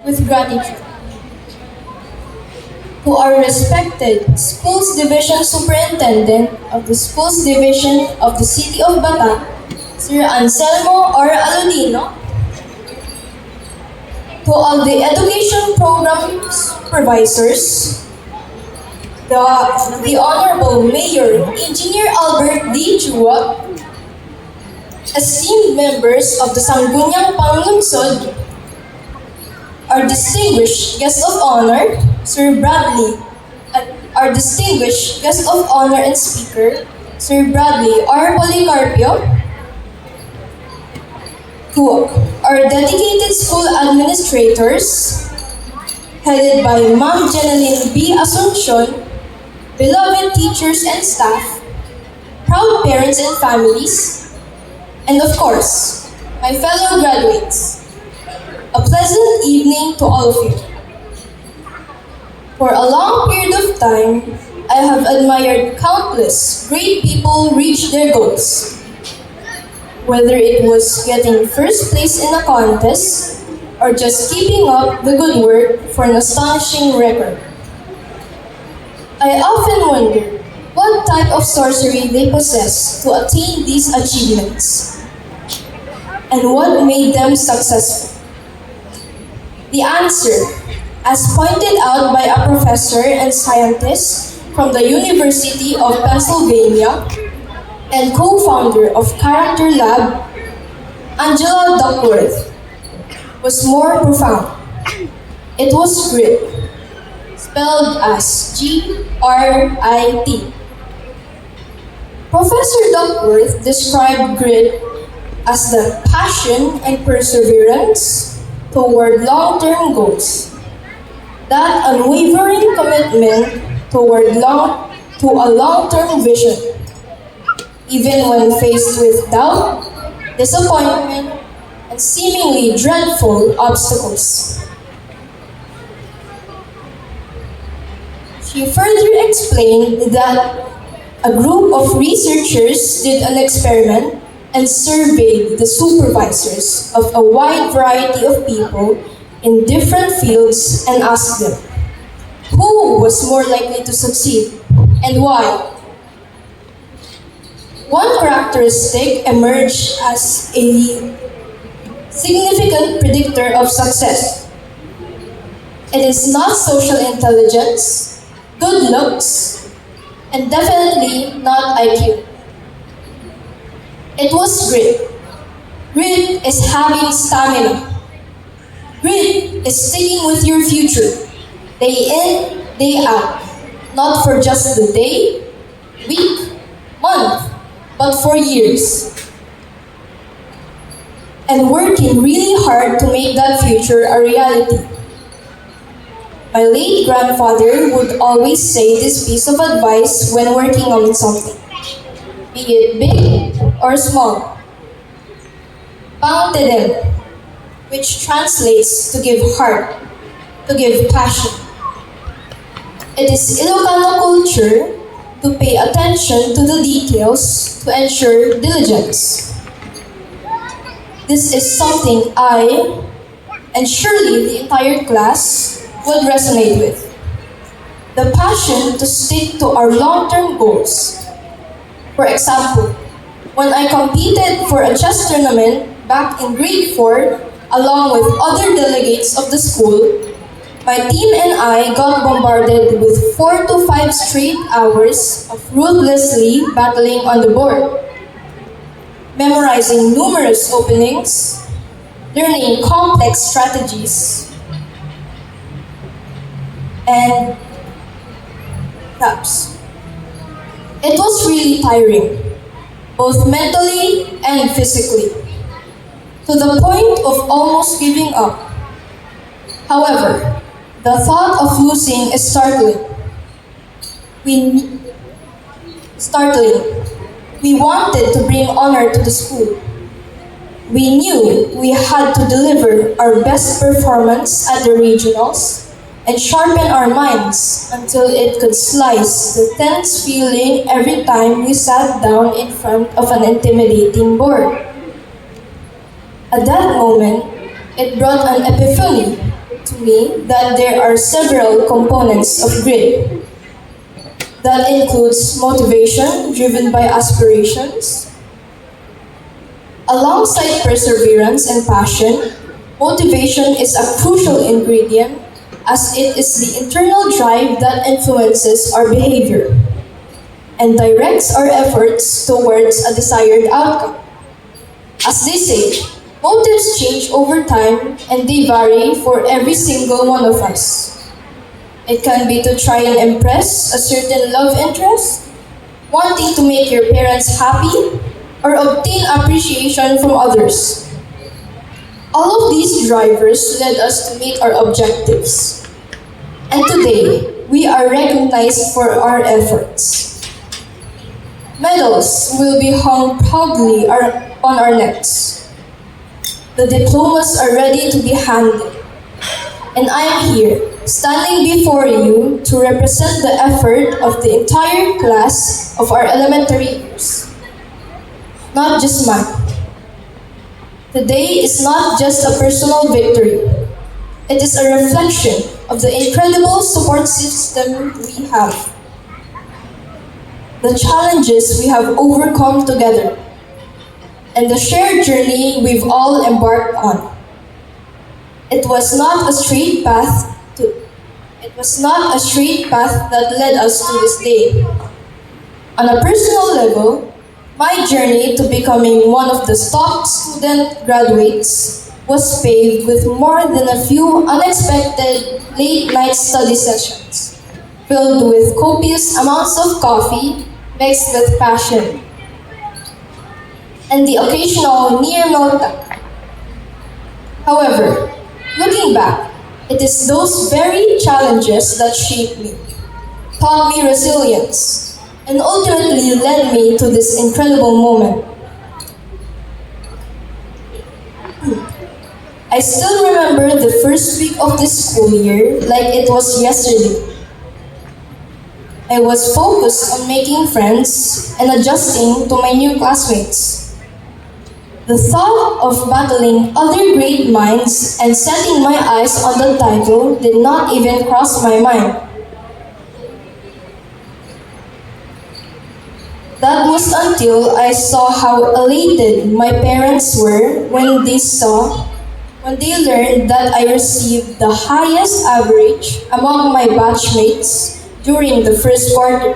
with gratitude to our respected Schools Division Superintendent of the Schools Division of the City of Bata, Sir Anselmo R. Aludino, to all the education program supervisors, the Honorable Mayor Engineer Albert D. Chua, esteemed members of the Sangguniang Panglungsod, our distinguished guest of honor, Sir Bradley, our distinguished guest of honor and speaker, Sir Bradley R. Policarpio, to our dedicated school administrators, headed by Ma'am Jeneline B. Asuncion, beloved teachers and staff, proud parents and families, and of course, my fellow graduates. A pleasant evening to all of you. For a long period of time, I have admired countless great people reach their goals. Whether it was getting first place in a contest or just keeping up the good work for an astonishing record. I often wonder what type of sorcery they possess to attain these achievements and what made them successful. The answer, as pointed out by a professor and scientist from the University of Pennsylvania and co-founder of Character Lab, Angela Duckworth, was more profound. It was grit, spelled as G-R-I-T. Professor Duckworth described grit as the passion and perseverance toward long-term goals. That unwavering commitment to a long-term vision, even when faced with doubt, disappointment, and seemingly dreadful obstacles. She further explained that a group of researchers did an experiment and surveyed the supervisors of a wide variety of people in different fields and asked them, who was more likely to succeed and why? One characteristic emerged as a significant predictor of success. It is not social intelligence, good looks, and definitely not IQ. It was grit. Grit is having stamina. Grit is sticking with your future, day in, day out, not for just the day, week, month, but for years. And working really hard to make that future a reality. My late grandfather would always say this piece of advice when working on something, be it big or small. Pangtedem, which translates to give heart, to give passion. It is Ilocano culture to pay attention to the details to ensure diligence. This is something I, and surely the entire class, would resonate with. The passion to stick to our long-term goals. For example, when I competed for a chess tournament back in grade 4, along with other delegates of the school, my team and I got bombarded with 4 to 5 straight hours of ruthlessly battling on the board, memorizing numerous openings, learning complex strategies, and taps. It was really tiring, both mentally and physically, to the point of almost giving up. However, the thought of losing is startling. We wanted to bring honor to the school. We knew we had to deliver our best performance at the regionals and sharpen our minds until it could slice the tense feeling every time we sat down in front of an intimidating board. At that moment, it brought an epiphany. to me that there are several components of grit. That includes motivation driven by aspirations. Alongside perseverance and passion, motivation is a crucial ingredient as it is the internal drive that influences our behavior and directs our efforts towards a desired outcome. As they say, motives change over time and they vary for every single one of us. It can be to try and impress a certain love interest, wanting to make your parents happy, or obtain appreciation from others. All of these drivers led us to meet our objectives. And today, we are recognized for our efforts. Medals will be hung proudly on our necks. The diplomas are ready to be handed. And I am here, standing before you to represent the effort of the entire class of our elementary years. Not just mine. Today is not just a personal victory. It is a reflection of the incredible support system we have. The challenges we have overcome together, and the shared journey we've all embarked on. It was not a straight path that led us to this day. On a personal level, my journey to becoming one of the top student graduates was paved with more than a few unexpected late-night study sessions, filled with copious amounts of coffee mixed with passion, and the occasional near meltdown. However, looking back, it is those very challenges that shaped me, taught me resilience, and ultimately led me to this incredible moment. I still remember the first week of this school year like it was yesterday. I was focused on making friends and adjusting to my new classmates. The thought of battling other great minds and setting my eyes on the title did not even cross my mind. That was until I saw how elated my parents were when they learned that I received the highest average among my batchmates during the first quarter.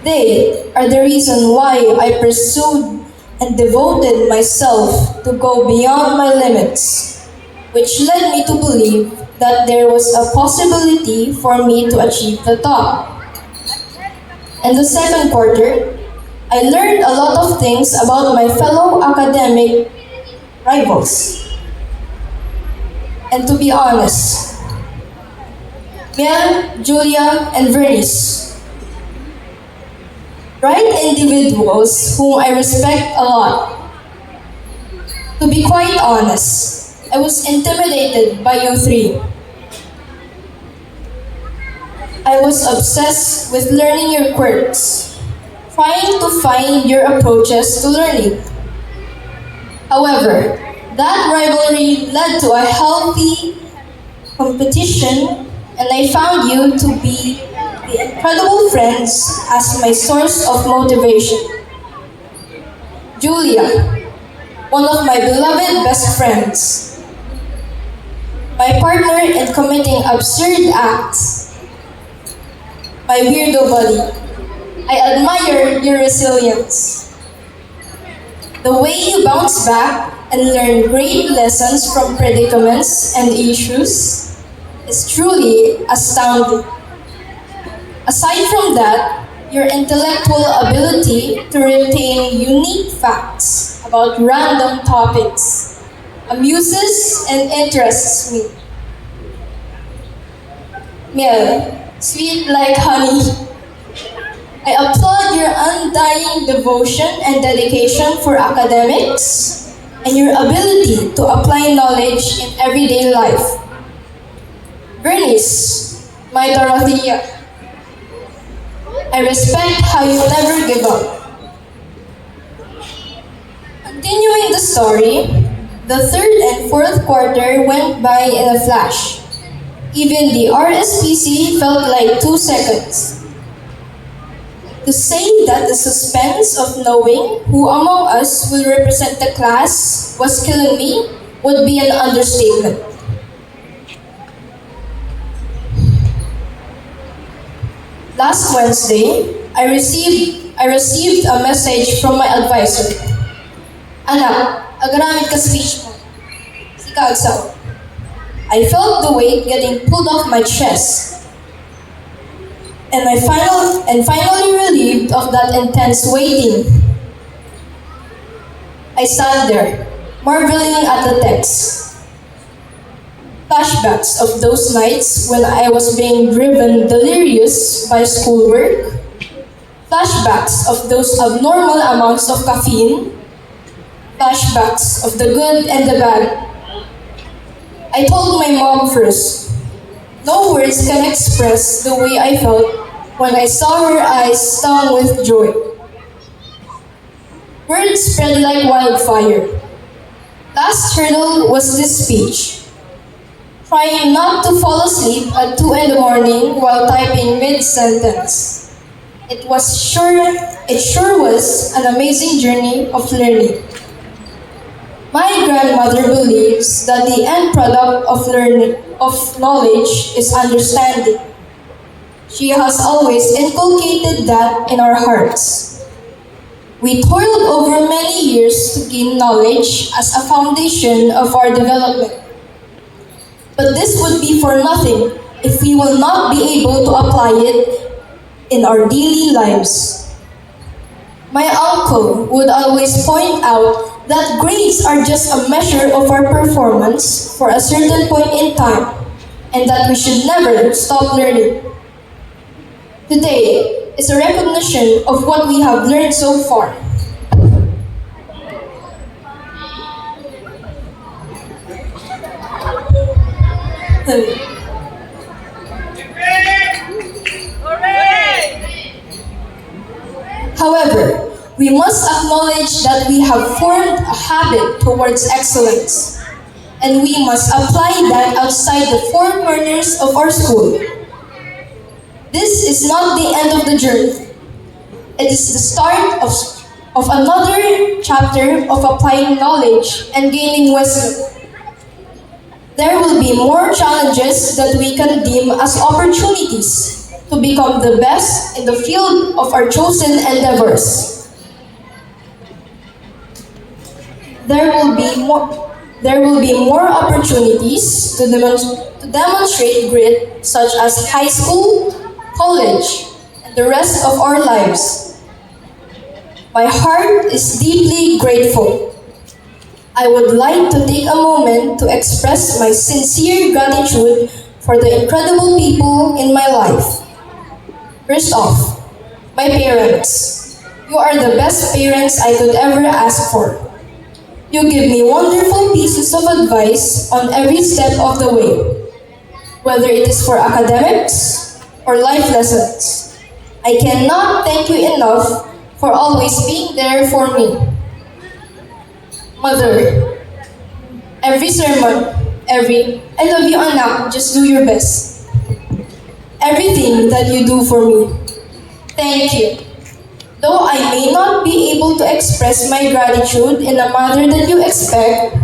They are the reason why I pursued and devoted myself to go beyond my limits, which led me to believe that there was a possibility for me to achieve the top. In the second quarter, I learned a lot of things about my fellow academic rivals. And to be honest, Miel, Julia, and Vernice, bright individuals whom I respect a lot. To be quite honest, I was intimidated by you three. I was obsessed with learning your quirks, trying to find your approaches to learning. However, that rivalry led to a healthy competition, and I found you to be the incredible friends as my source of motivation. Julia, one of my beloved best friends, my partner in committing absurd acts, my weirdo buddy. I admire your resilience. The way you bounce back and learn great lessons from predicaments and issues is truly astounding. Aside from that, your intellectual ability to retain unique facts about random topics amuses and interests me. Miel, sweet like honey. I applaud your undying devotion and dedication for academics and your ability to apply knowledge in everyday life. Bernice, my Dorothea, I respect how you never give up. Continuing the story, The third and fourth quarter went by in a flash. Even the RSPC felt like 2 seconds. To say that the suspense of knowing who among us will represent the class was killing me would be an understatement. Last Wednesday, I received a message from my advisor. Anak, agaramit ka speech mo. Sika agsaw. I felt the weight getting pulled off my chest. And finally relieved of that intense waiting. I sat there, marveling at the text. Flashbacks of those nights when I was being driven delirious by schoolwork. Flashbacks of those abnormal amounts of caffeine. Flashbacks of the good and the bad. I told my mom first. No words can express the way I felt when I saw her eyes stung with joy. Words spread like wildfire. Last hurdle was this speech. Trying not to fall asleep at 2 in the morning while typing mid-sentence. It sure was an amazing journey of learning. My grandmother believes that the end product of knowledge is understanding. She has always inculcated that in our hearts. We toiled over many years to gain knowledge as a foundation of our development. But this would be for nothing if we will not be able to apply it in our daily lives. My uncle would always point out that grades are just a measure of our performance for a certain point in time, and that we should never stop learning. Today is a recognition of what we have learned so far. However, we must acknowledge that we have formed a habit towards excellence, and we must apply that outside the four corners of our school. This is not the end of the journey. It is the start of another chapter of applying knowledge and gaining wisdom. There will be more challenges that we can deem as opportunities to become the best in the field of our chosen endeavors. There will be more opportunities to demonstrate grit, such as high school, college, and the rest of our lives. My heart is deeply grateful. I would like to take a moment to express my sincere gratitude for the incredible people in my life. First off, my parents. You are the best parents I could ever ask for. You give me wonderful pieces of advice on every step of the way, whether it is for academics or life lessons. I cannot thank you enough for always being there for me. Mother, every sermon, I love you anak, just do your best. Everything that you do for me. Thank you. Though I may not be able to express my gratitude in a manner that you expect,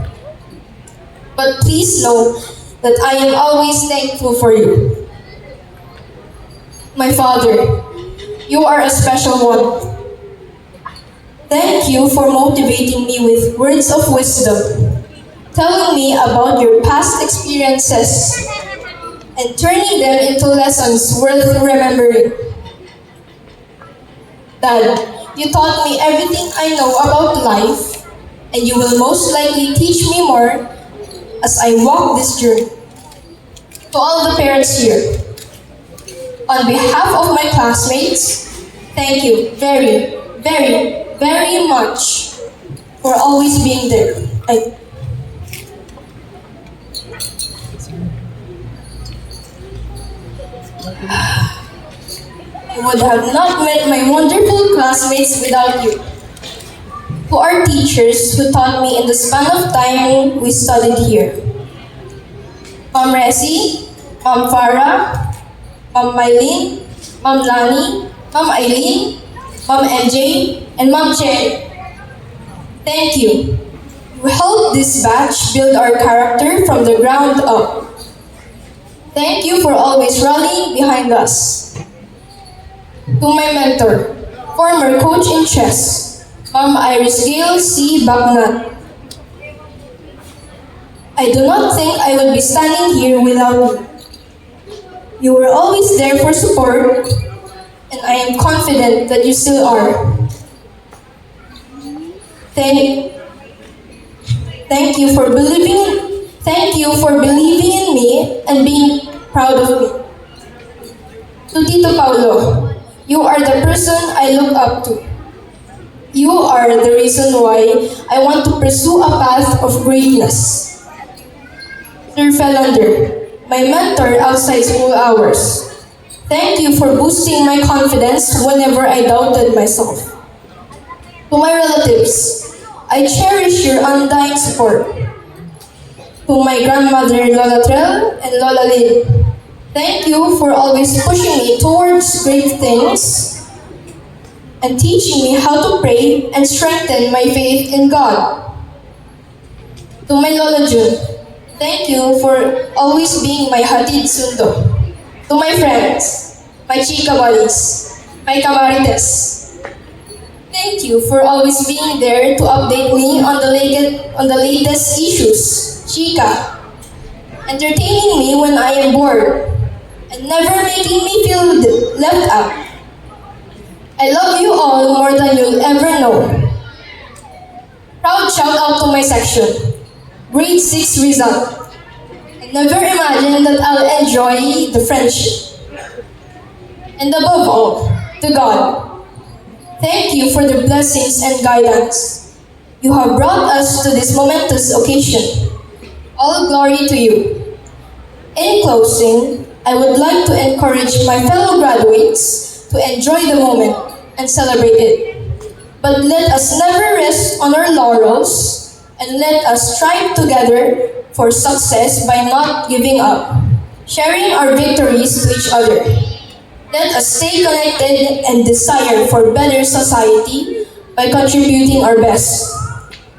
but please know that I am always thankful for you. My Father, you are a special one. Thank you for motivating me with words of wisdom, telling me about your past experiences, and turning them into lessons worth remembering. Dad, you taught me everything I know about life, and you will most likely teach me more as I walk this journey. To all the parents here, on behalf of my classmates, thank you very, very, very much for always being there. I would have not met my wonderful classmates without you. to our teachers who taught me in the span of time we studied here. Ma'am Resi, Ma'am Farah, Ma'am Mylene, Ma'am Lani, Ma'am Eileen, Ma'am MJ, and Ma'am Che. Thank you. You helped this batch build our character from the ground up. Thank you for always rallying behind us. To my mentor, former coach in chess, Ma'am Iris Gail C. Bagnat. I do not think I would be standing here without you. You were always there for support, and I am confident that you still are. Thank you for believing in me and being proud of me. To Tito Paulo, you are the person I look up to. You are the reason why I want to pursue a path of greatness. Sir Felander, my mentor outside school hours. Thank you for boosting my confidence whenever I doubted myself. To my relatives, I cherish your undying support. To my grandmother Lola Trell and Lola Lynn, thank you for always pushing me towards great things and teaching me how to pray and strengthen my faith in God. To my Lola June, thank you for always being my hatid sundo. To my friends, my chika buddies, my kamarites, thank you for always being there to update me on the latest issues, chika, entertaining me when I am bored, and never making me feel left out. I love you all more than you'll ever know. Proud shout out to my section, grade 6 result. I never imagined that I'll enjoy the friendship. And above all, to God, thank you for the blessings and guidance. You have brought us to this momentous occasion. All glory to you. In closing, I would like to encourage my fellow graduates to enjoy the moment and celebrate it. But let us never rest on our laurels, and let us strive together for success by not giving up, sharing our victories to each other. Let us stay connected and desire for better society by contributing our best.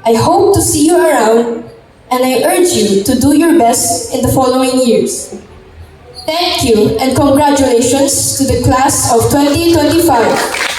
I hope to see you around, and I urge you to do your best in the following years. Thank you and congratulations to the class of 2025.